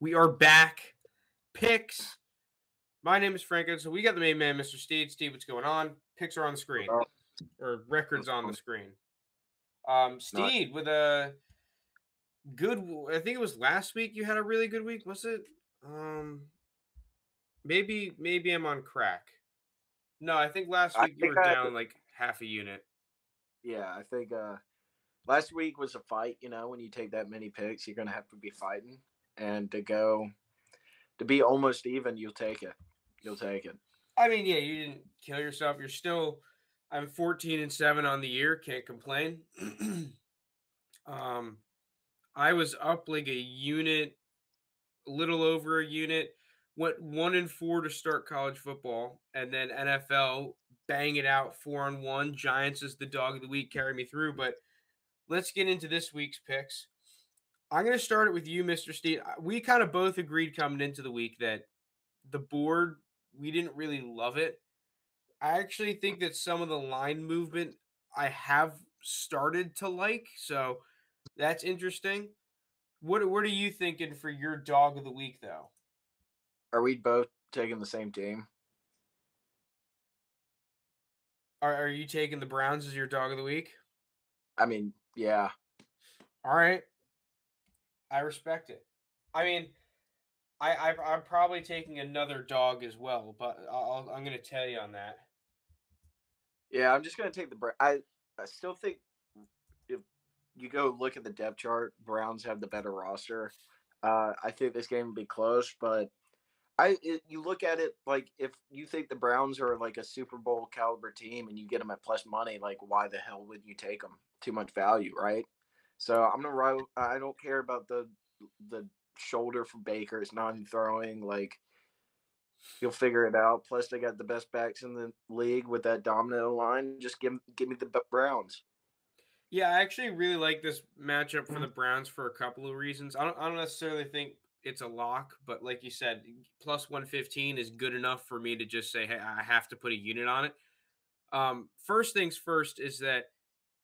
We are back. Picks. My name is Franco. So we got the main man, Mr. Steve. Steve, what's going on? Picks are on the screen, or records on the screen. Steve, with a good, I think it was last week you had a really good week, was it? Maybe I'm on crack. No, I think last week you were down like half a unit. Yeah, I think last week was a fight. When you take that many picks, you're gonna have to be fighting, and to be almost even, you'll take it. You'll take it. I mean, yeah, you didn't kill yourself. You're still. I'm 14-7 on the year. Can't complain. I was up like a unit, a little over a unit. Went 1-4 to start college football, and then NFL bang it out 4-1. Giants is the dog of the week, carry me through. But let's get into this week's picks. I'm going to start it with you, Mr. Steve. We kind of both agreed coming into the week that the board, we didn't really love it. I actually think that some of the line movement I have started to like, so that's interesting. What are you thinking for your dog of the week, though? Are we both taking the same team? Are you taking the Browns as your dog of the week? I mean, yeah. All right. I respect it. I mean, I'm probably taking another dog as well, but I'm going to tell you on that. Yeah, I'm just going to take the I still think if you go look at the depth chart, Browns have the better roster. I think this game will be close, but you look at it like if you think the Browns are like a Super Bowl caliber team and you get them at plus money, like why the hell would you take them? Too much value, right? So I'm gonna ride. I don't care about the shoulder for Baker. It's non-throwing. Like you'll figure it out. Plus they got the best backs in the league with that dominant line. Just give me the Browns. Yeah, I actually really like this matchup for the Browns for a couple of reasons. I don't necessarily think it's a lock, but like you said, plus 115 is good enough for me to just say, hey, I have to put a unit on it. First things first is that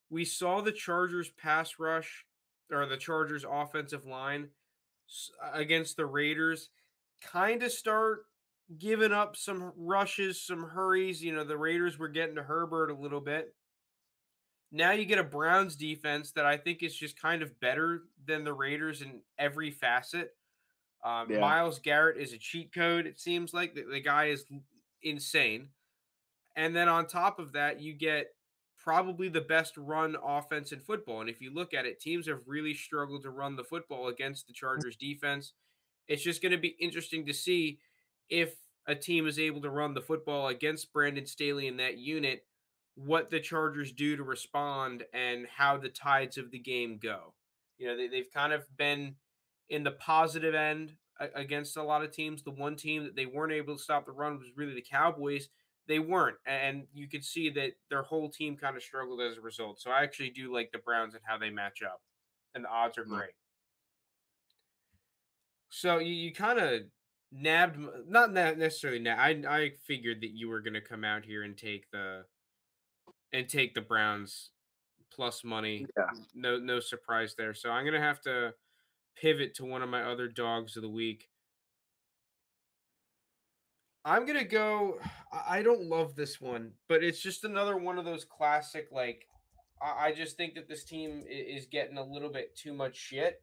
we saw the Chargers pass rush or the Chargers offensive line against the Raiders kind of start giving up some rushes, some hurries. You know, the Raiders were getting to Herbert a little bit. Now you get a Browns defense that I think is just kind of better than the Raiders in every facet. Yeah. Myles Garrett is a cheat code, it seems like. The guy is insane. And then on top of that, you get probably the best run offense in football. And if you look at it, teams have really struggled to run the football against the Chargers defense. It's just going to be interesting to see if a team is able to run the football against Brandon Staley in that unit, what the Chargers do to respond and how the tides of the game go. You know, they've kind of been in the positive end against a lot of teams. The one team that they weren't able to stop the run was really the Cowboys. They weren't, and you could see that their whole team kind of struggled as a result. So I actually do like the Browns and how they match up, and the odds are great. So you kind of nabbed, not necessarily nabbed. I figured that you were going to come out here and take the Browns plus money. Yeah. No surprise there. So I'm going to have to pivot to one of my other dogs of the week. I'm going to go, I don't love this one, but it's just another one of those classic, like, I just think that this team is getting a little bit too much shit.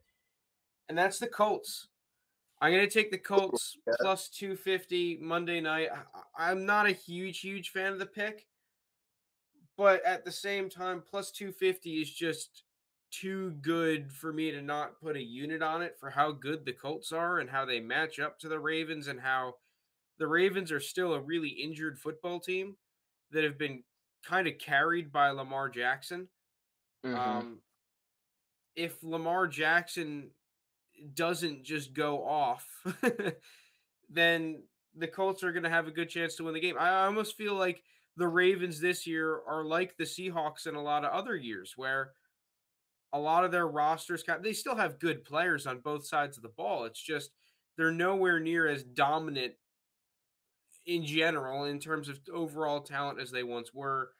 And that's the Colts. I'm going to take the Colts plus 250 Monday night. I'm not a huge fan of the pick, but at the same time, plus 250 is just too good for me to not put a unit on it for how good the Colts are and how they match up to the Ravens and how the Ravens are still a really injured football team that have been kind of carried by Lamar Jackson. Mm-hmm. If Lamar Jackson doesn't just go off, then the Colts are going to have a good chance to win the game. I almost feel like the Ravens this year are like the Seahawks in a lot of other years where a lot of their rosters, they still have good players on both sides of the ball. It's just they're nowhere near as dominant in general in terms of overall talent as they once were.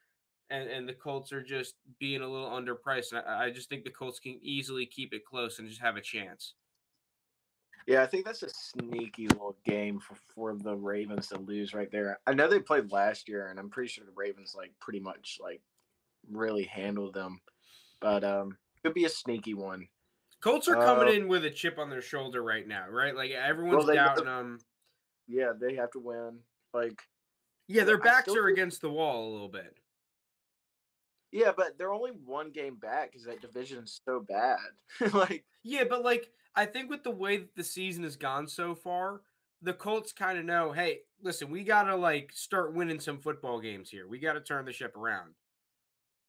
And the Colts are just being a little underpriced. And I just think the Colts can easily keep it close and just have a chance. Yeah, I think that's a sneaky little game for the Ravens to lose right there. I know they played last year, and I'm pretty sure the Ravens like pretty much like really handled them, but could be a sneaky one. Colts are coming in with a chip on their shoulder right now, right? Like Well, everyone's they doubting them. yeah, they have to win. Like, Yeah, but their I backs still are think against the wall a little bit. yeah, but they're only one game back because that division's so bad. Like, Yeah, but like I think with the way that the season has gone so far, the Colts kind of know, hey, listen, we got to like start winning some football games here. We got to turn the ship around.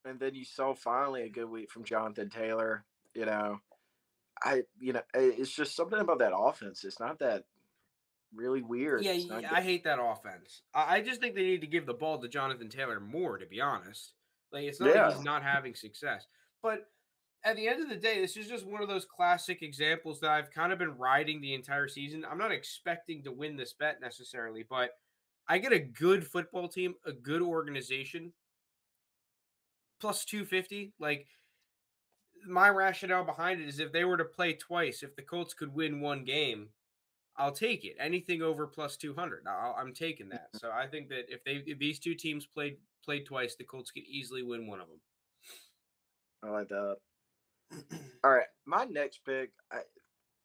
and then you saw finally a good week from Jonathan Taylor. You know, it's just something about that offense. It's not that really weird. Yeah, It's not good. I hate that offense. I just think they need to give the ball to Jonathan Taylor more, to be honest. Like, it's not like Yeah, he's not having success. But at the end of the day, this is just one of those classic examples that I've kind of been riding the entire season. I'm not expecting to win this bet necessarily, but I get a good football team, a good organization, plus 250. Like, my rationale behind it is if they were to play twice, if the Colts could win one game, I'll take it. Anything over plus 200, I'm taking that. So I think that if these two teams played twice, the Colts could easily win one of I like that. them. All right, my next pick.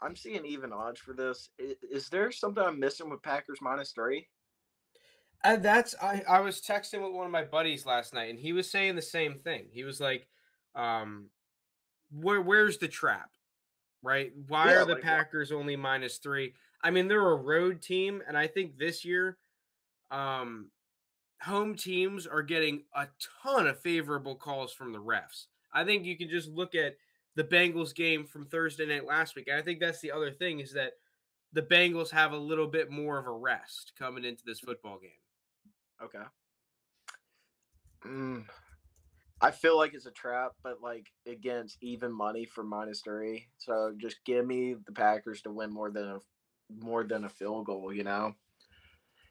I'm seeing even odds for this. Is there something I'm missing with Packers -3? And I was texting with one of my buddies last night, and he was saying the same thing. He was like, um, where's the trap? Right? Why Yeah, are the like what? Packers only -3? I mean, they're a road team, and I think this year, um, home teams are getting a ton of favorable calls from the refs. I think you can just look at the Bengals game from Thursday night last week. And I think that's the other thing is that the Bengals have a little bit more of a rest coming into this football game. Okay. Mm, I feel like it's a trap, but like against even money for -3. So just give me the Packers to win more than a field goal.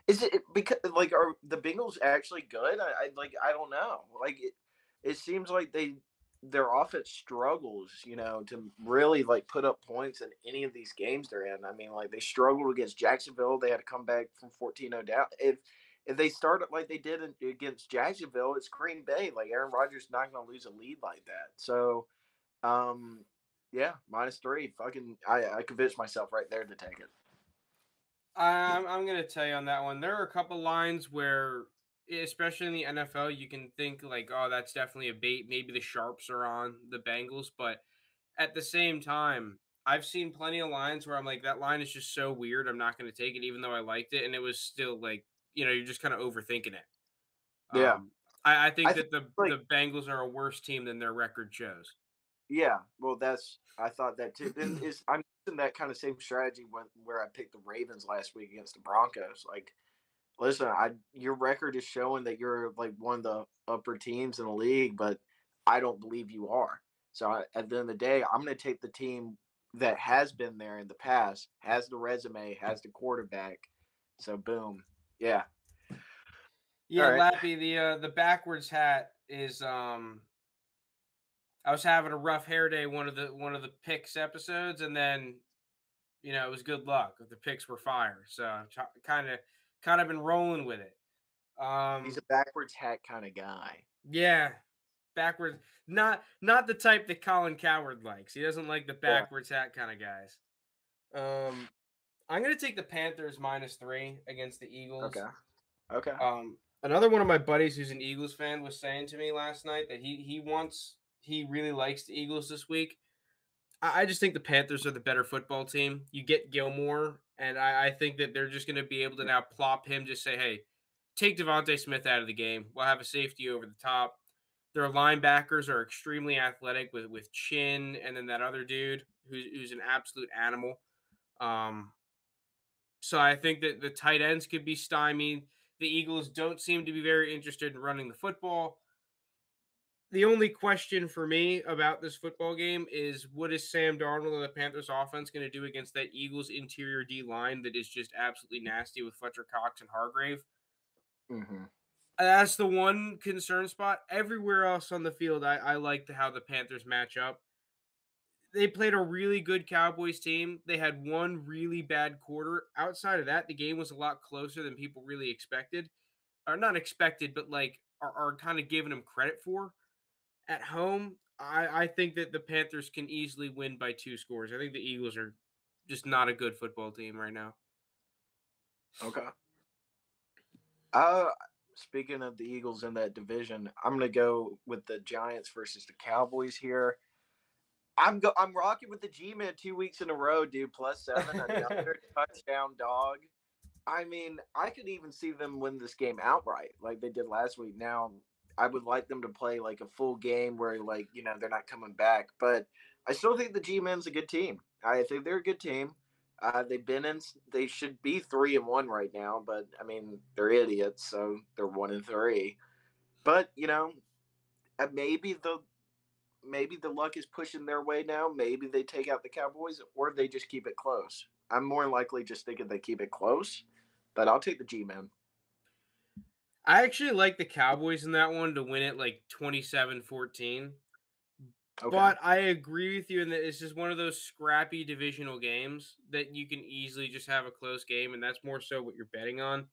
Is it because like are the Bengals actually good? I don't know. Like it seems like their offense struggles, to really like put up points in any of these games they're in. I mean, like they struggled against Jacksonville. They had to come back from 14-0 down. If they started like they did against Jacksonville, it's Green Bay. Like Aaron Rodgers not going to lose a lead like that. So, um, yeah, -3. Fucking, I convinced myself right there to take it. I'm going to tell you on that one. There are a couple lines where, especially in the NFL, you can think like, oh, that's definitely a bait. Maybe the sharps are on the Bengals, but at the same time, I've seen plenty of lines where I'm like, that line is just so weird. I'm not going to take it, even though I liked it, and it was still like, you're just kind of overthinking it. Yeah, Um, I think I think that the like the Bengals are a worse team than their record shows. yeah, well, I thought that too. Then I'm using that kind of same strategy where I picked the Ravens last week against the Broncos. Like, listen, your record is showing that you're like one of the upper teams in the league, but I don't believe you are. So at the end of the day, I'm going to take the team that has been there in the past, has the resume, has the quarterback. So boom, yeah. All Yeah, right, Lappy, the backwards hat is I was having a rough hair day one of the picks episodes, and then it was good luck. The picks were fire, so kind of been rolling with it. he's Um, a backwards hat kind of guy. yeah, backwards, not the type that Colin Coward likes. He doesn't like the Yeah. backwards hat kind of guys. Um, I'm gonna take the Panthers -3 against the Eagles. Okay. Okay. Another one of my buddies who's an Eagles fan was saying to me last night that he really likes the Eagles this week. I just think the Panthers are the better football team. You get Gilmore, and I think that they're just going to be able to now plop him, just say, hey, take Devontae Smith out of the game. We'll have a safety over the top. Their linebackers are extremely athletic with Chin and then that other dude who's an absolute animal. Um, so I think that the tight ends could be stymied. The Eagles don't seem to be very interested in running the football. The only question for me about this football game is what is Sam Darnold and the Panthers offense going to do against that Eagles interior D line that is just absolutely nasty with Fletcher Cox and Hargrave? Mm-hmm. That's the one concern spot. Everywhere else on the field, I like how the Panthers match up. they played a really good Cowboys team. They had one really bad quarter. Outside of that, the game was a lot closer than people really expected. Or not expected, but like are kind of giving them credit for. At home, I think that the Panthers can easily win by 2 scores. I think the Eagles are just not a good football team right now. Okay. Uh, Speaking of the Eagles in that division, I'm gonna go with the Giants versus the Cowboys here. I'm rocking with the G-Man 2 weeks in a row, dude. +7, another touchdown dog. I mean, I could even see them win this game outright, like they did last week. Now, I would like them to play like a full game where, like, they're not coming back. But I still think the G-Men's a good team. I think they're a good team. They've been in. They should be 3-1 right now, but I mean, they're idiots, so they're 1-3. But maybe the luck is pushing their way now. Maybe they take out the Cowboys, or they just keep it close. I'm more likely just thinking they keep it close, but I'll take the G-Men. I actually like the Cowboys in that one to win it like 27-14. Okay. But I agree with you in that it's just one of those scrappy divisional games that you can easily just have a close game, and that's more so what you're betting on.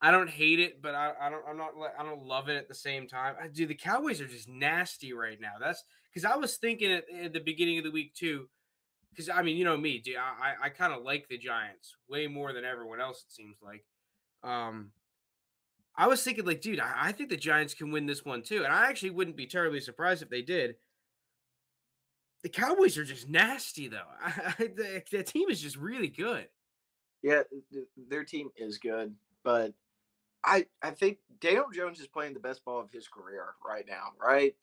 I don't hate it, but I don't love it at the same time. Dude, the Cowboys are just nasty right now. That's because I was thinking at the beginning of the week too. Because I mean, you know me, dude. I kind of like the Giants way more than everyone else. It seems like. Um, I was thinking like, dude, I think the Giants can win this one too, and I actually wouldn't be terribly surprised if they did. The Cowboys are just nasty, though. The team is just really good. Yeah, their team is good, but I think Daniel Jones is playing the best ball of his career right now, right?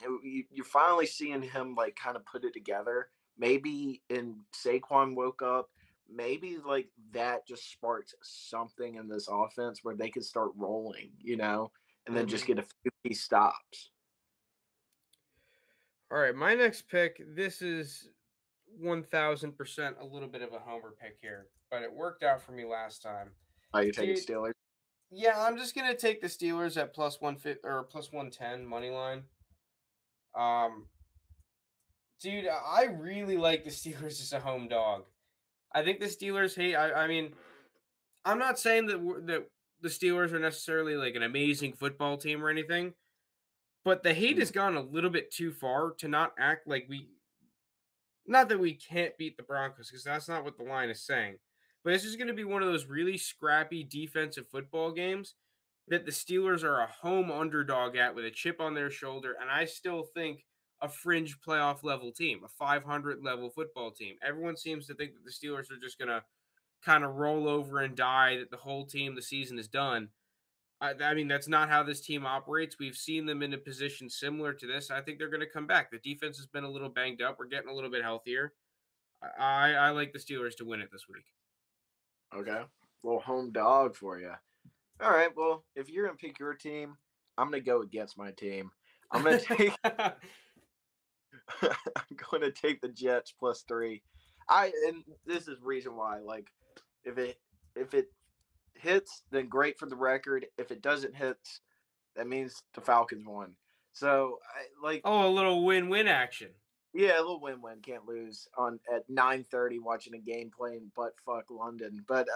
You're finally seeing him like kind of put it together. Maybe in Saquon woke up. Maybe like that just sparks something in this offense where they can start rolling, and then just Mhm. get a few key stops. All right, my next pick. This is 1000% a little bit of a homer pick here, but it worked out for me last time, Oh, you're taking dude. Steelers? Yeah, I'm just gonna take the Steelers at plus 150 or plus 110 money line. Um, dude, I really like the Steelers as a home dog. I think the Steelers hate. I mean, I'm not saying that the Steelers are necessarily like an amazing football team or anything. But the hate has Mm, gone a little bit too far to not act like we not that we can't beat the Broncos because that's not what the line is saying. But it's just going to be one of those really scrappy defensive football games that the Steelers are a home underdog at with a chip on their shoulder and I still think a fringe playoff level team, a 500 level football team. Everyone seems to think that the Steelers are just going to kind of roll over and die that the whole team the season is done. I mean, that's not how this team operates. We've seen them in a position similar to this. I think they're going to come back. The defense has been a little banged up. We're getting a little bit healthier. I like the Steelers to win it this week. okay. Little home dog for you. All right. Well, if you're gonna pick your team, I'm gonna go against my team. I'm gonna take I'm going to take the Jets +3. And this is reason why. Like, if it hits, then great for the record. If it doesn't hit, that means the Falcons won. So, Oh, a little win-win action. yeah, a little win-win. Can't lose on at 9:30 watching a game playing butt fuck London. But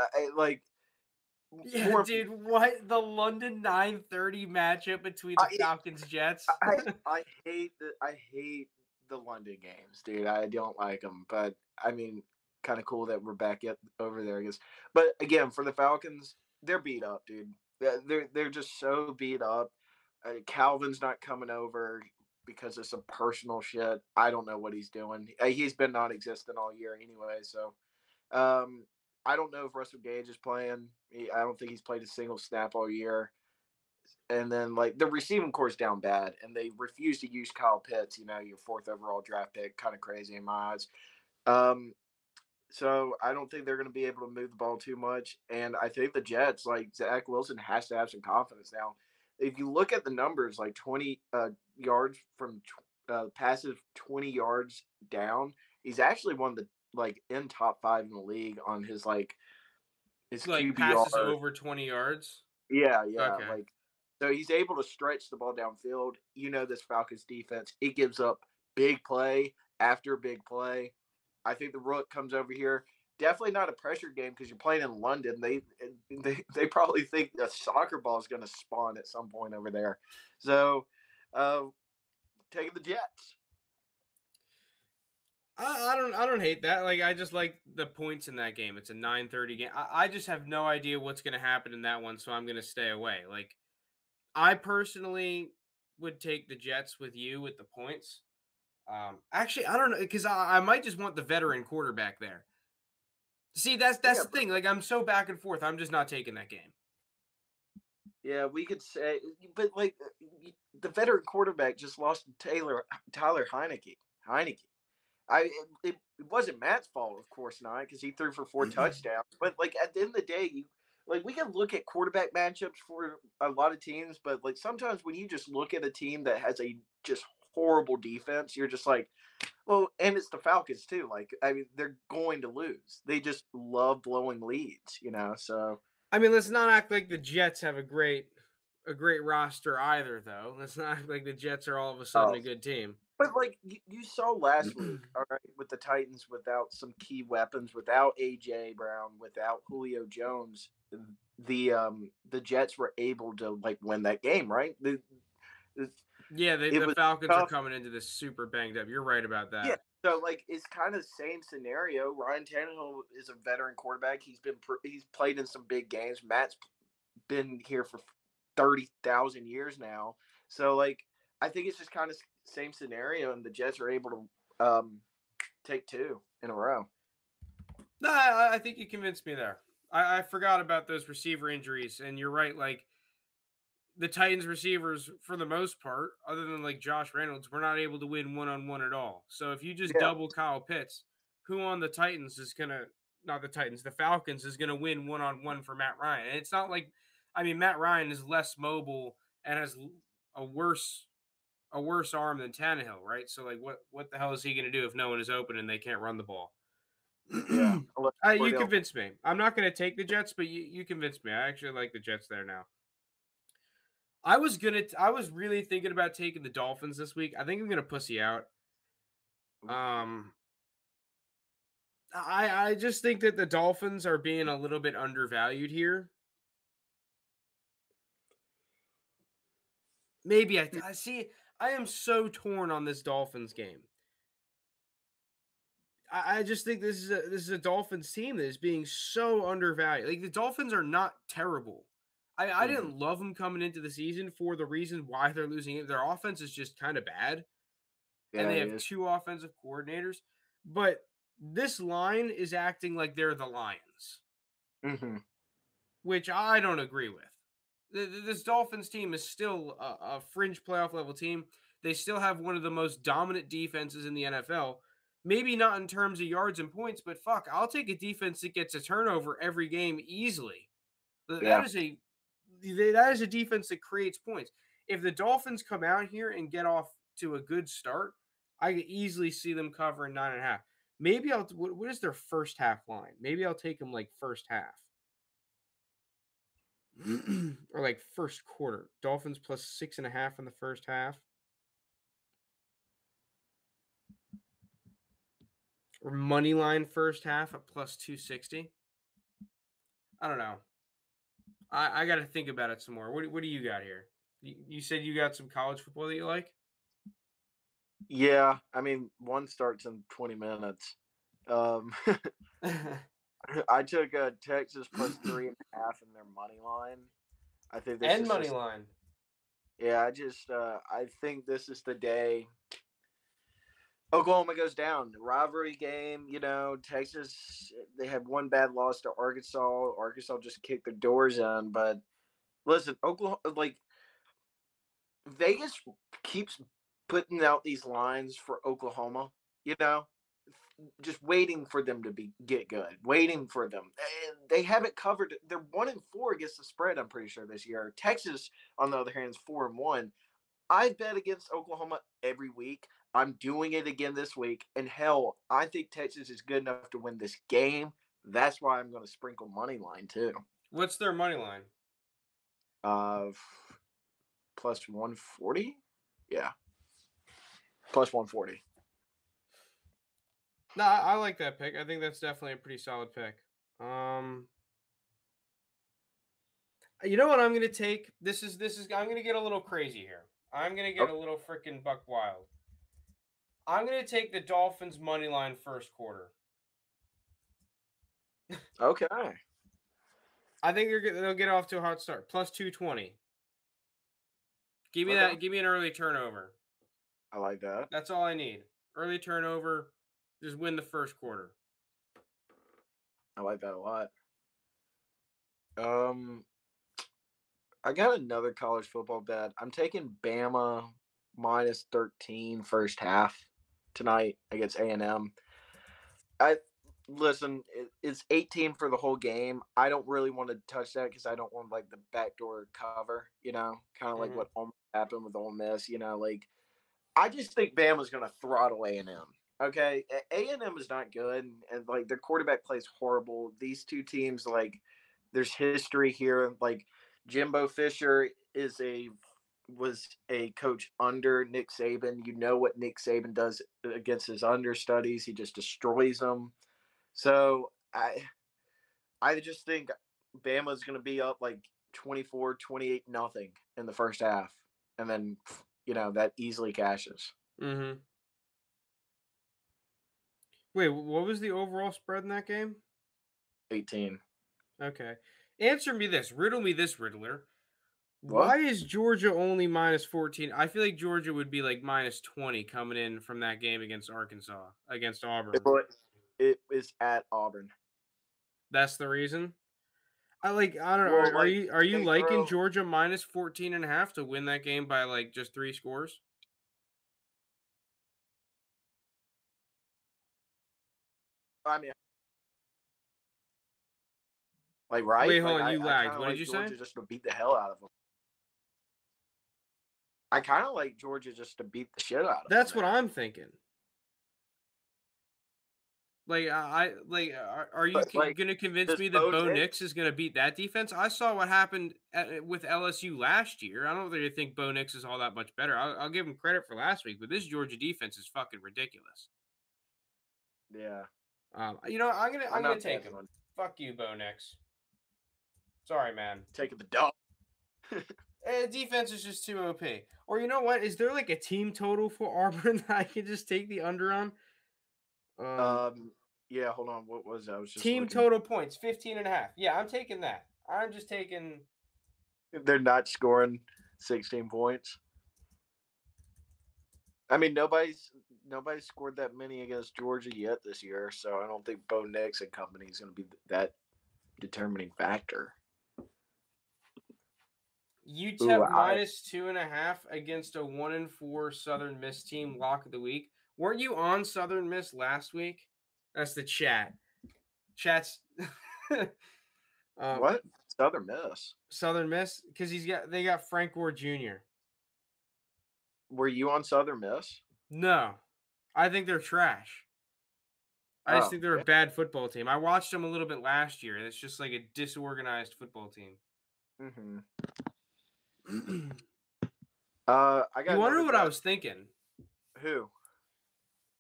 Yeah, more. dude, what the London 9:30 matchup between the I, Falcons Jets? I hate the London games, dude. I don't like them, but I mean, kind of cool that we're back over there, I guess. But again, for the Falcons, they're beat up, dude. They're just so beat up. Calvin's not coming over because of some personal shit. I don't know what he's doing. He's been non-existent all year anyway, so um, I don't know if Russell Gage is playing. I don't think he's played a single snap all year. And then like the receiving core's down bad, and they refuse to use Kyle Pitts. Your fourth overall draft pick, kind of crazy in my eyes. Um, so I don't think they're going to be able to move the ball too much. And I think the Jets, like Zach Wilson, has to have some confidence now. If you look at the numbers, like 20 yards from passes, 20 yards down, he's actually one of the like in top 5 in the league on his Like passes QBR. over 20 yards. Yeah, yeah. Okay. So he's able to stretch the ball downfield. This Falcons defense, it gives up big play after big play. I think the Rook comes over here. Definitely not a pressure game because you're playing in London. They probably think a soccer ball is going to spawn at some point over there. So, uh, taking the Jets. I don't hate that. Like I just like the points in that game. It's a 9:30 game. I just have no idea what's going to happen in that one, so I'm going to stay away. Like I personally would take the Jets with you with the points. Actually, I don't know because I might just want the veteran quarterback there. See, that's Yeah, the thing. Like I'm so back and forth. I'm just not taking that game. yeah, we could say, but like the veteran quarterback just lost to Tyler Heineke. Heineke. It wasn't Matt's fault, of course not, because he threw for 4 touchdowns. But like at the end of the day, we can look at quarterback matchups for a lot of teams, but like sometimes when you just look at a team that has a just horrible defense, you're just like, well, and it's the Falcons too. Like I mean, they're going to lose. They just love blowing leads, So I mean, let's not act like the Jets have a great roster either, though. Let's not act like the Jets are all of a sudden oh, a good team. but like you saw last week, all right, with the Titans without some key weapons, without AJ Brown, without Julio Jones, the Jets were able to like win that game, right? Yeah, It the was Falcons are tough. coming into this super banged up. You're right about Yeah. that. So like it's kind of the same scenario. Ryan Tannehill is a veteran quarterback. He's played in some big games. Matt's been here for 30,000 years now. So like I think it's just kind of same scenario, and the Jets are able to take 2 in a row. No, I think you convinced me there. I forgot about those receiver injuries, and you're right. Like the Titans receivers, for the most part, other than like Josh Reynolds, were not able to win one on one at all. So if you just Yeah, double Kyle Pitts, who on the Titans is gonna not the Titans, the Falcons is gonna win one on one for Matt Ryan? And it's not like, I mean, Matt Ryan is less mobile and has a worse a worse arm than Tannehill, right? So like, what the hell is he gonna do if no one is open and they can't run the ball? yeah. You convinced me. I'm not gonna take the Jets, but you convinced me. I actually like the Jets there now. I was really thinking about taking the Dolphins this week. I think I'm gonna pussy out. Um I just think that the Dolphins are being a little bit undervalued here. Maybe I see I am so torn on this Dolphins game. I just think this is a Dolphins team that is being so undervalued. Like the Dolphins are not terrible. I Mm-hmm. didn't love them coming into the season for the reason why they're losing it. Their offense is just kind of bad. And Yeah, they it have is. two offensive coordinators. But this line is acting like they're the Lions, Mm-hmm. which I don't agree with. This Dolphins team is still a fringe playoff level team. They still have one of the most dominant defenses in the NFL. Maybe not in terms of yards and points, but fuck, I'll take a defense that gets a turnover every game easily. That Yeah. is a defense that creates points. If the Dolphins come out here and get off to a good start, I could easily see them covering 9.5. Maybe I'll. What is their first half line? Maybe I'll take them like first half or like first quarter. Dolphins plus 6.5 in the first half, or money line first half at plus 260. I don't know. I got to think about it some more. What do you got here? You said you got some college football that you like. Yeah. I mean, one starts in 20 minutes. Um, I took Texas plus 3.5 in their money line. I think this And is money just, line. yeah, I think this is the day Oklahoma goes down. Rivalry game, Texas, they had one bad loss to Arkansas. Arkansas just kicked the doors in. But listen, Oklahoma, like, Vegas keeps putting out these lines for Oklahoma, you know, just waiting for them to get good, waiting for them. They haven't covered. They're 1-4 against the spread. I'm pretty sure this year. Texas, on the other hand, is 4-1. I bet against Oklahoma every week. I'm doing it again this week. And hell, I think Texas is good enough to win this game. That's why I'm going to sprinkle money line too. What's their money line? Uh, plus 140. Yeah, plus 140. No, I like that pick. I think that's definitely a pretty solid pick. You know what I'm gonna take? This is I'm gonna get a little crazy here. I'm gonna get O- a little freaking buck wild. I'm gonna take the Dolphins money line first quarter. Okay. I think they'll get off to a hot start. Plus 220. Give me Okay. that. Give me an early turnover. I like that. That's all I need. Early turnover. Just win the first quarter. I like that a lot. Um, I got another college football bet. I'm taking Bama minus 13 first half tonight against A&M. I listen. It's 18 for the whole game. I don't really want to touch that because I don't want like the backdoor cover. Kind of like Hmm. what almost happened with Ole Miss. Like I just think Bama's going to throttle A&M. Okay, A&M is not good, and like their quarterback plays horrible. These two teams, like, there's history here. Like Jimbo Fisher was a coach under Nick Saban. You know what Nick Saban does against his understudies. He just destroys them. So I just think Bama's going to be up like 24-28 nothing in the first half, and then that easily cashes. Hmm. Wait, what was the overall spread in that game? 18. Okay. Answer me this. Riddle me this, Riddler. What? Why is Georgia only minus 14? I feel like Georgia would be like minus 20 coming in from that game against Arkansas, against It, Auburn. it is at Auburn. That's the reason. I don't know. Well, Are like you they liking throw. Georgia minus 14 and a half to win that game by like just 3 scores? I mean, like, right? Wait, hold Like on, I, you I lagged. kind of What did like you say? Georgia just to beat the hell out of them. I kind of like Georgia just to beat the shit out of them That's what there. I'm thinking. Are you But like, gonna convince does me that Bo Bo Nix? Nix is gonna beat that defense? I saw what happened with LSU last year. I don't really think Bo Nix is all that much better. I'll give him credit for last week, but this Georgia defense is fucking ridiculous. Yeah, I'm I'm gonna not take betting him. on Fuck you, Bo Nix. Sorry, man. taking the dub. Defense is just too OP. Or you know what? Is there like a team total for Auburn that I can just take the under on? Um, um, yeah. Hold on. What was I was just Team looking. total points 15 and a half. Yeah, I'm taking that. I'm just taking. They're not scoring 16 points. I mean, nobody's scored that many against Georgia yet this year, so I don't think Bo Nix and company is going to be that determining factor. Ooh, UTEP I minus 2.5 against a 1-4 Southern Miss team. Lock of the week. Weren't you on Southern Miss last week? That's the chat. Chat's um, what Southern Miss? Southern Miss because they got Frank Gore Jr. Were you on Southern Miss? No, I think they're trash. I just Oh, think they're a yeah. bad football team. I watched them a little bit last year, and it's just like a disorganized football team. Mm-hmm. You I got wonder another what I bet. was thinking? Who?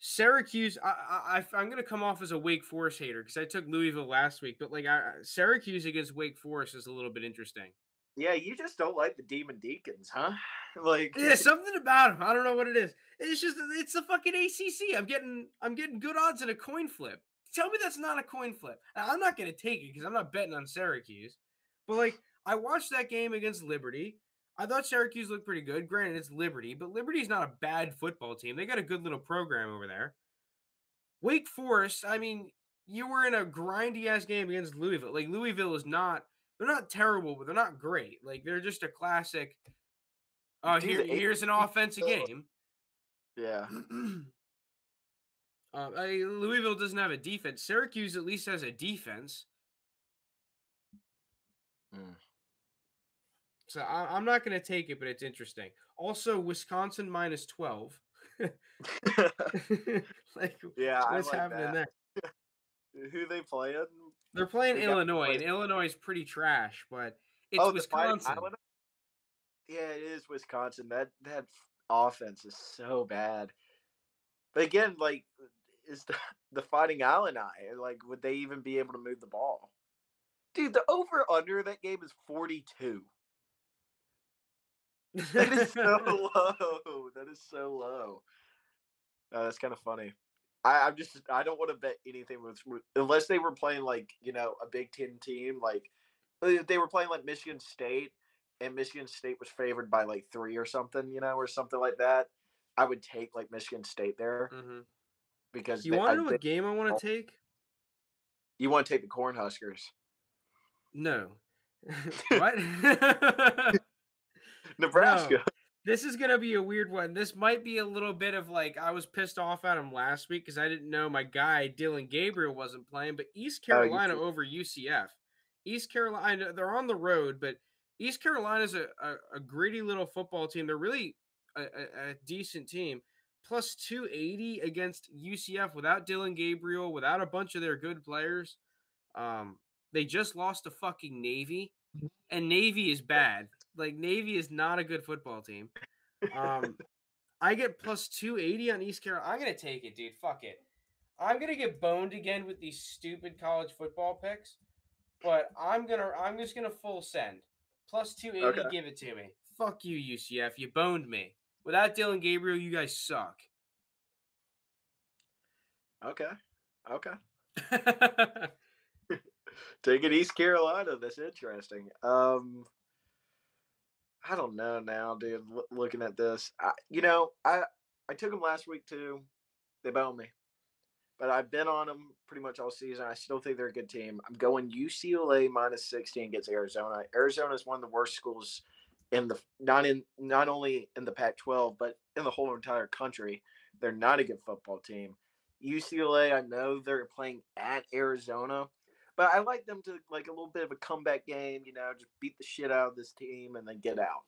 Syracuse. I'm gonna come off as a Wake Forest hater because I took Louisville last week, but Syracuse against Wake Forest is a little bit interesting. Yeah, you just don't like the Demon Deacons, huh? Like, Yeah, something about them. I don't know what it is. It's the fucking ACC. I'm getting good odds in a coin flip. Tell me that's not a coin flip. I'm not gonna take it because I'm not betting on Syracuse. But I watched that game against Liberty. I thought Syracuse looked pretty good. Granted, it's Liberty, but Liberty's not a bad football team. They got a good little program over there. Wake Forest, I mean, you were in a grindy ass game against Louisville. Like Louisville is not they're not terrible, but they're not great. Like they're just a classic. dude, the Here's an offensive ACC. game. Yeah. Louisville doesn't have a defense. Syracuse at least has a defense. Mm. So I'm not going to take it, but it's interesting. Also, Wisconsin minus 12. Like, Yeah, I what's like happening that. there? Who they playing? They're playing The guy Illinois, plays. and Illinois is pretty trash, but it's Oh, the Fighting Wisconsin. Island. Yeah, it is Wisconsin. That offense is so bad. But again, like is the Fighting Illini. Like, would they even be able to move the ball? Dude, the over under that game is 42. That is so low. That is so low. That's kind of funny. I don't want to bet anything with unless they were playing like a Big Ten team, like if they were playing like Michigan State, and Michigan State was favored by like 3 or something, or something like that. I would take like Michigan State there Mm-hmm. because You want to know what game I want to take? You want to take the Cornhuskers? No. What? Nebraska. No. This is gonna be a weird one. This might be a little bit of like I was pissed off at him last week because I didn't know my guy Dylan Gabriel wasn't playing, but East Carolina over UCF. East Carolina, they're on the road, but East Carolina's a gritty little football team. They're really a decent team. Plus 280 against UCF without Dylan Gabriel, without a bunch of their good players. They just lost to fucking Navy, and Navy is bad. Like Navy is not a good football team. I get plus 280 on East Carolina. I'm gonna take it, dude. Fuck it. I'm gonna get boned again with these stupid college football picks, but I'm just gonna full send. Plus 280, Okay. give it to me. Fuck you, UCF. You boned me. Without Dylan Gabriel, you guys suck. Okay. Take it East Carolina. That's interesting. I don't know now, dude. Looking at this, I took them last week too. They boned me, but I've been on them pretty much all season. I still think they're a good team. I'm going UCLA minus 16 against Arizona. Arizona is one of the worst schools in the not only in the Pac-12 but in the whole entire country. They're not a good football team. UCLA, I know they're playing at Arizona, but I like them to like a little bit of a comeback game, just beat the shit out of this team and then get out.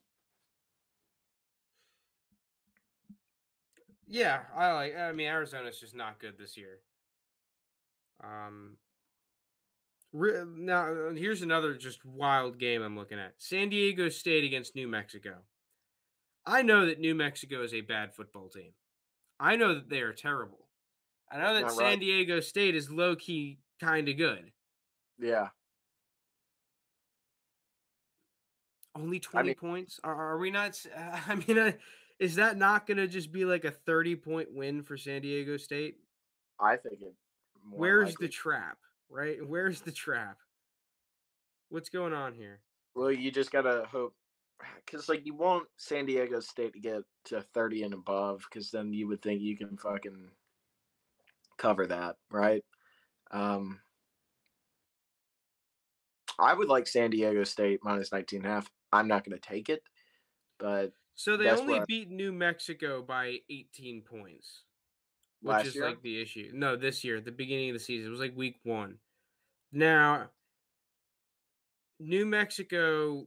Yeah, I mean, Arizona's just not good this year. Now here's another just wild game I'm looking at: San Diego State against New Mexico. I know that New Mexico is a bad football team. I know that they are terrible. I know that Not San right. Diego State is low key kind of good. Yeah. Only 20 points? Are we not? I mean, is that not going to just be like a 30-point win for San Diego State? I think it more Where's likely. the trap, right? Where's the trap? What's going on here? Well, you just gotta hope, because like you want San Diego State to get to 30 and above, because then you would think you can fucking cover that, right? I would like San Diego State minus 19.5. I'm not going to take it, but So they that's only where beat New Mexico by 18 points, which last is year. like the issue. No, this year, at the beginning of the season, it was like week 1. Now, New Mexico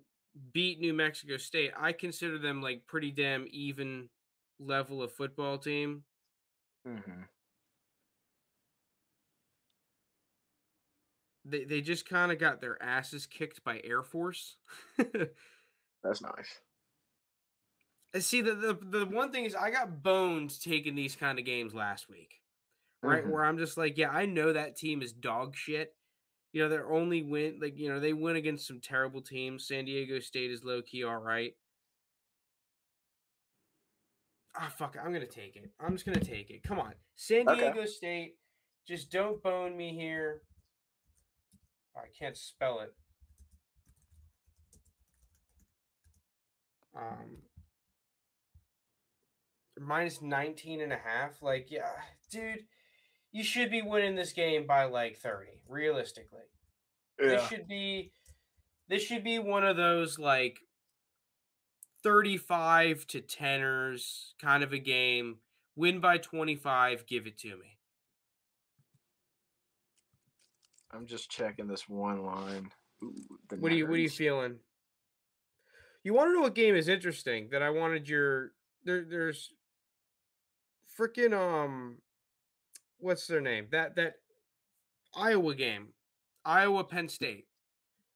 beat New Mexico State. I consider them like pretty damn even level of football team. Mm-hmm. They just kind of got their asses kicked by Air Force. That's nice. See, the one thing is I got boned taking these kind of games last week, right? Mm-hmm. Where I'm just like, yeah, I know that team is dog shit. Their only win, like, they win against some terrible teams. San Diego State is low key all right. Ah, fuck it. I'm going to take it. I'm just going to take it. Come on. San Diego State, just don't bone me here. Oh, I can't spell it. Minus 19.5. Like, yeah, dude, you should be winning this game by like 30, realistically. Yeah. This should be one of those like 35 to 10ers kind of a game. Win by 25, give it to me. I'm just checking this one line. Ooh, What are you feeling? You want to know what game is interesting that I wanted there's freaking what's their name? That Iowa game. Iowa Penn State.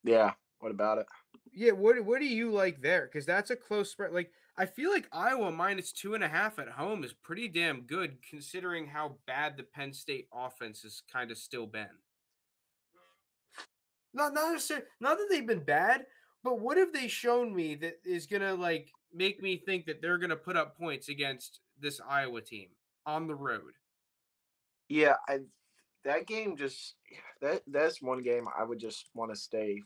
Yeah, what about it? Yeah, what do you like there? Because that's a close spread. Like I feel like Iowa minus 2.5 at home is pretty damn good considering how bad the Penn State offense has kind of still been. Not necessarily, not that they've been bad, but what have they shown me that is gonna like make me think that they're gonna put up points against this Iowa team on the road? Yeah, that game just that's one game I would just want to stay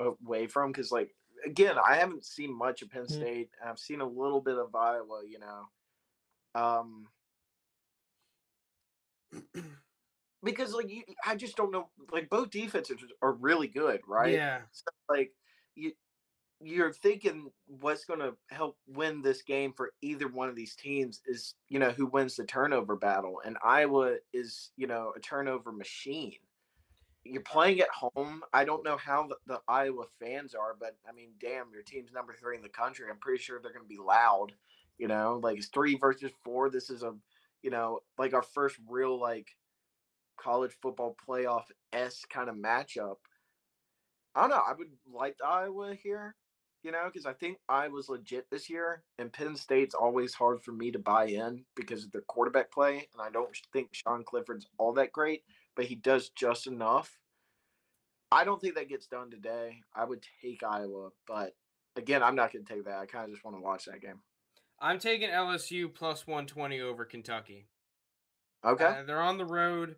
away from because, like, again, I haven't seen much of Penn State. I've seen a little bit of Iowa, um, because like I just don't know. Like both defenses are really good, right? Yeah. So like you you're thinking what's going to help win this game for either one of these teams is who wins the turnover battle, and Iowa is a turnover machine. You're playing at home. I don't know how the Iowa fans are, but I mean, damn, your team's number 3 in the country. I'm pretty sure they're going to be loud. Like it's 3 versus 4. This is like our first real like college football playoff kind of matchup. I don't know. I would like Iowa here, because I think Iowa's legit this year, and Penn State's always hard for me to buy in because of their quarterback play, and I don't think Sean Clifford's all that great, but he does just enough. I don't think that gets done today. I would take Iowa, but again, I'm not going to take that. I kind of just want to watch that game. I'm taking LSU plus 120 over Kentucky. Okay. They're on the road.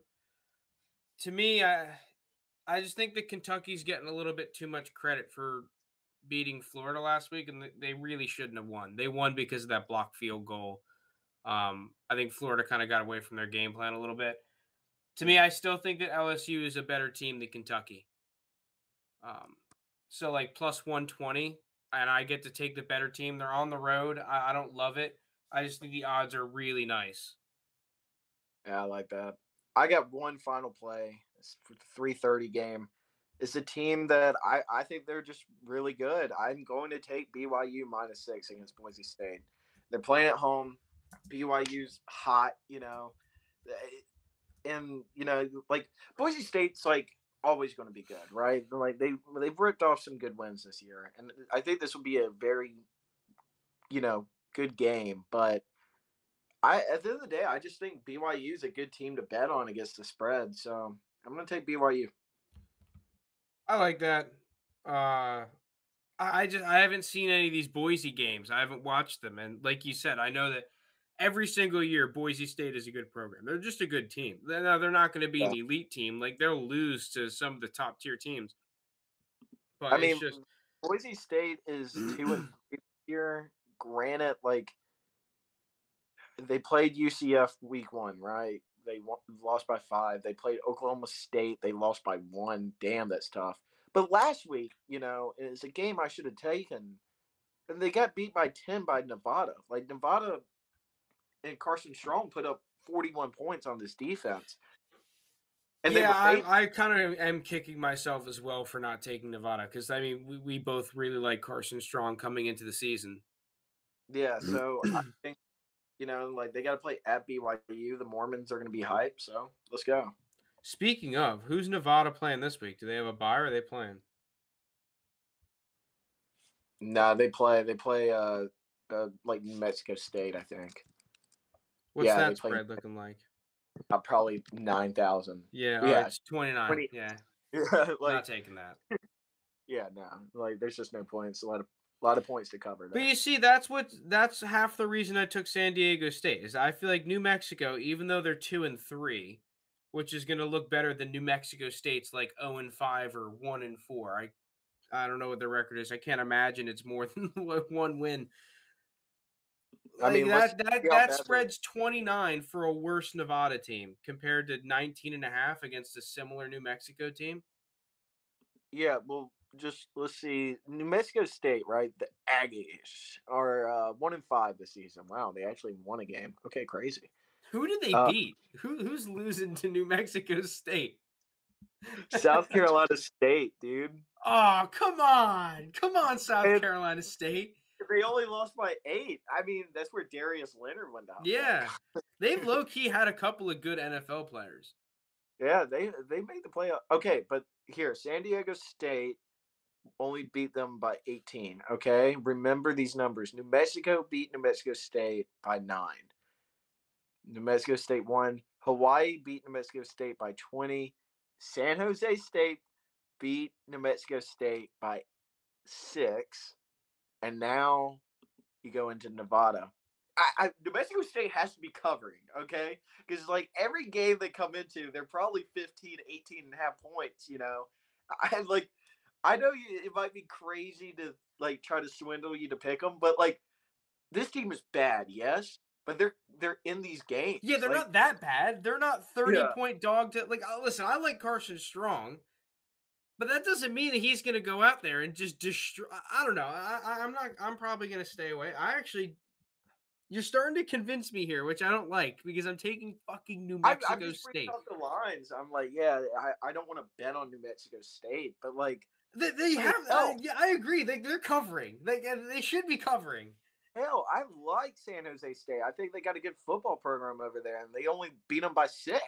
To me, I just think that Kentucky's getting a little bit too much credit for beating Florida last week, and they really shouldn't have won. They won because of that block field goal. I think Florida kind of got away from their game plan a little bit. To me, I still think that LSU is a better team than Kentucky. So like plus 120, and I get to take the better team. They're on the road. I don't love it. I just think the odds are really nice. Yeah, I like that. I got one final play. It's 3:30 game. It's a team that I think they're just really good. I'm going to take BYU -6 against Boise State. They're playing at home. BYU's hot, and like Boise State's like always going to be good, right? Like they've ripped off some good wins this year, and I think this will be a very good game. But at the end of the day, I just think BYU is a good team to bet on against the spread. So I'm going to take BYU. I like that. I haven't seen any of these Boise games. I haven't watched them, and like you said, I know that every single year Boise State is a good program. They're just a good team. They're not going to be Yeah. an elite team. Like they'll lose to some of the top tier teams, I but it's mean, just Boise State is 2-3 here. Granted, like they played UCF week 1, right? They lost by 5. They played Oklahoma State. They lost by 1. Damn, that's tough. But last week, is a game I should have taken, and they got beat by 10 by Nevada. Like Nevada and Carson Strong put up 41 points on this defense, and they yeah. were favored. I kind of am kicking myself as well for not taking Nevada because I mean we both really like Carson Strong coming into the season. Yeah, so I think like they got to play at BYU. The Mormons are going to be hyped, so let's go. Speaking of, who's Nevada playing this week? Do they have a bye or are they playing? No, they play like New Mexico State, I think. What's Yeah, they that play spread looking like? probably 9,000. Yeah, all right, Yeah, it's 29. 20. Yeah, Yeah, not like taking that. yeah, no, like there's just no points. A lot of points to cover But there. you see, that's half the reason I took San Diego State is I feel like New Mexico, even though they're 2-3, which is going to look better than New Mexico State's like 0-5 or 1-4. I don't know what their record is. I can't imagine it's more than one win. I Like mean, let's see how that bad they're. spreads 29 for a worse Nevada team compared to 19.5 against a similar New Mexico team. Yeah, well, just let's see. New Mexico State, right? The Aggies are 1-5 this season. Wow, they actually won a game. Okay, crazy. Who did they Uh, beat? Who's losing to New Mexico State? South Carolina State, dude. Oh, come on, South And Carolina State. they only lost by 8. I mean, that's where Darius Leonard went out. Yeah, they've low key had a couple of good NFL players. Yeah, they made the playoff. Okay, but here, San Diego State only beat them by 18. Okay, remember these numbers. New Mexico beat New Mexico State by 9. New Mexico State won. Hawaii beat New Mexico State by 20. San Jose State beat New Mexico State by 6. And now you go into Nevada. New Mexico State has to be covering, okay? Because, like, every game they come into, they're probably 15, 18 and a half points, you know? I know it might be crazy to, like, try to swindle you to pick them, but, like, this team is bad, yes? But they're in these games. Yeah, they're like, not that bad. They're not 30 yeah. point dog to like. Listen, I like Carson Strong, but that doesn't mean that he's going to go out there and just destroy. I don't know. I'm not. I'm probably going to stay away. You're starting to convince me here, which I don't like because I'm taking fucking New I'm Mexico just reading State. off the lines. I'm like, yeah, I don't want to bet on New Mexico State, but, like, They have. hell, Yeah, I agree. They're covering. They should be covering. hell, I like San Jose State. I think they got a good football program over there, and they only beat them by 6.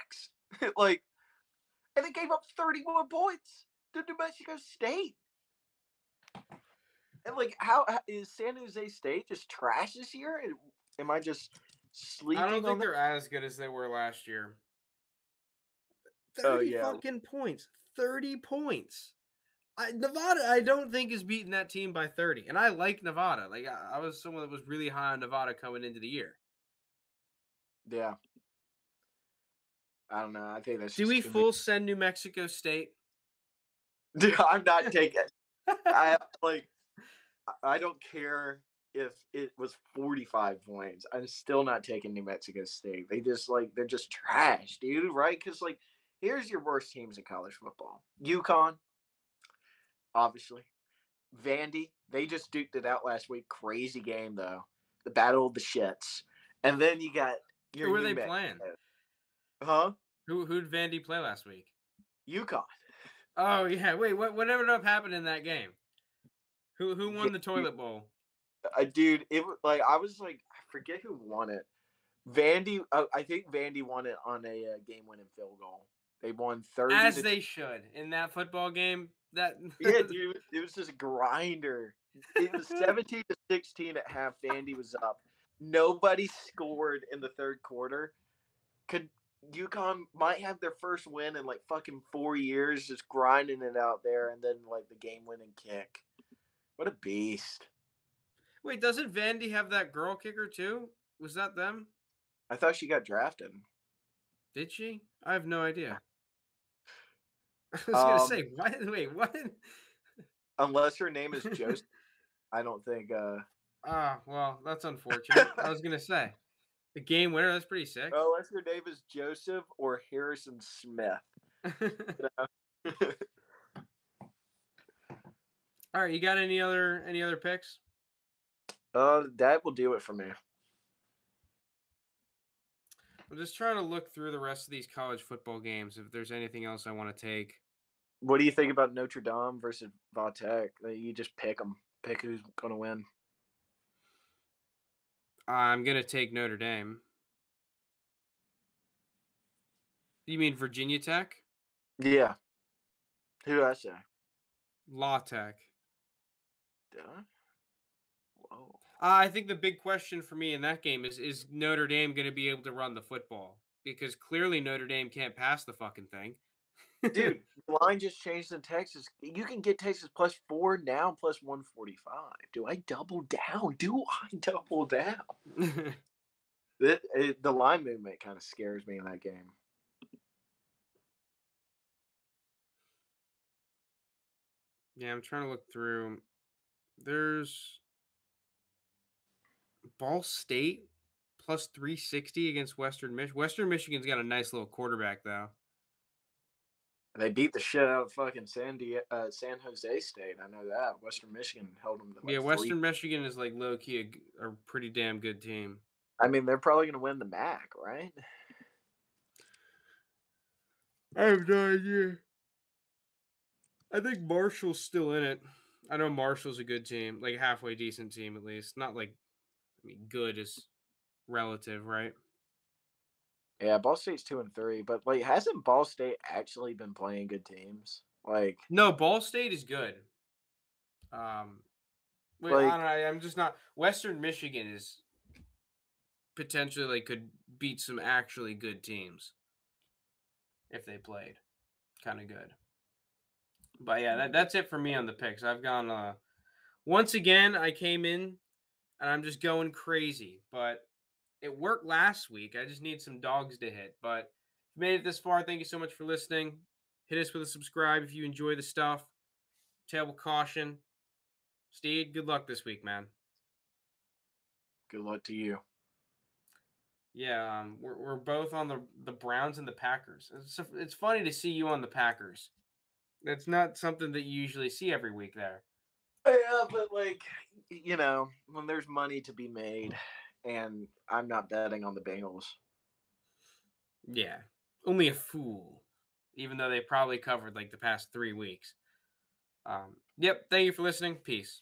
Like, and they gave up 31 points to New Mexico State. And, like, how is San Jose State just trash this year? Am I just I don't sleeping on think that? they're as good as they were last year. Oh 30 yeah, fucking points. 30 points. Nevada, I don't think is beating that team by 30. And I like Nevada. Like I was someone that was really high on Nevada coming into the year. yeah. I don't know. I think that's Do just we too full send New Mexico State? Dude, I'm not taking. I like. I don't care if it was 45 points. I'm still not taking New Mexico State. They're just trash, dude. Right? Because, like, here's your worst teams in college football: UConn, obviously. Vandy, they just duked it out last week. Crazy game though. The battle of the shits. And then you got your Who are New they Mexico. playing? Huh? Who'd Vandy play last week? UConn. Oh yeah. Wait, what ended up happening in that game? Who won the toilet bowl? Dude, it was like I was like I forget who won it. Vandy, I think Vandy won it on a game-winning field goal. They won 30 As to they should in that football game. That yeah, dude, it was just a grinder. It was 17 to 16 at half. Vandy was up. Nobody scored in the third quarter. Could UConn might have their first win in like fucking 4 years, just grinding it out there, and then like the game-winning kick. What a beast! Wait, doesn't Vandy have that girl kicker too? Was that them? I thought she got drafted. Did she? I have no idea. I was gonna Um, say, what? Wait, what? unless her name is Joseph, I don't think. Ah, well, that's unfortunate. I was gonna say the game winner. That's pretty sick. Unless her name is Joseph or Harrison Smith. All right, you got any other picks? That will do it for me. I'm just trying to look through the rest of these college football games if there's anything else I want to take. What do you think about Notre Dame versus Vautec? You just pick them. Pick who's going to win. I'm gonna take Notre Dame. You mean Virginia Tech? Yeah. Who did I say? La Tech. Did I? Whoa. I think the big question for me in that game is Notre Dame going to be able to run the football? Because clearly Notre Dame can't pass the fucking thing. Dude, the line just changed in Texas. You can get Texas +4 now, plus 145. Do I double down? The line movement kind of scares me in that game. Yeah, I'm trying to look through. There's Ball State plus 360 against Western Michigan. Western Michigan's got a nice little quarterback, though. They beat the shit out of fucking San Jose State. I know that. Western Michigan held them to like Yeah, 3. Western Michigan is like low-key a pretty damn good team. I mean, they're probably going to win the MAC, right? I have no idea. I think Marshall's still in it. I know Marshall's a good team, like halfway decent team at least. Not like, I mean, good is relative, right? Yeah, Ball State's 2-3, but like, hasn't Ball State actually been playing good teams? Like, No, Ball State is good. Wait, I Like, don't know. I'm just not. Western Michigan is potentially like could beat some actually good teams if they played kind of good. But yeah, that's it for me on the picks. I've gone once again. I came in and I'm just going crazy, but it worked last week. I just need some dogs to hit. But if you made it this far, thank you so much for listening. Hit us with a subscribe if you enjoy the stuff. Tail with caution. Steve, good luck this week, man. good luck to you. Yeah, we're both on the Browns and the Packers. It's funny to see you on the Packers. That's not something that you usually see every week there. Yeah, but like, when there's money to be made, and I'm not betting on the Bengals. Yeah, only a fool, even though they probably covered like the past 3 weeks. Yep. Thank you for listening. Peace.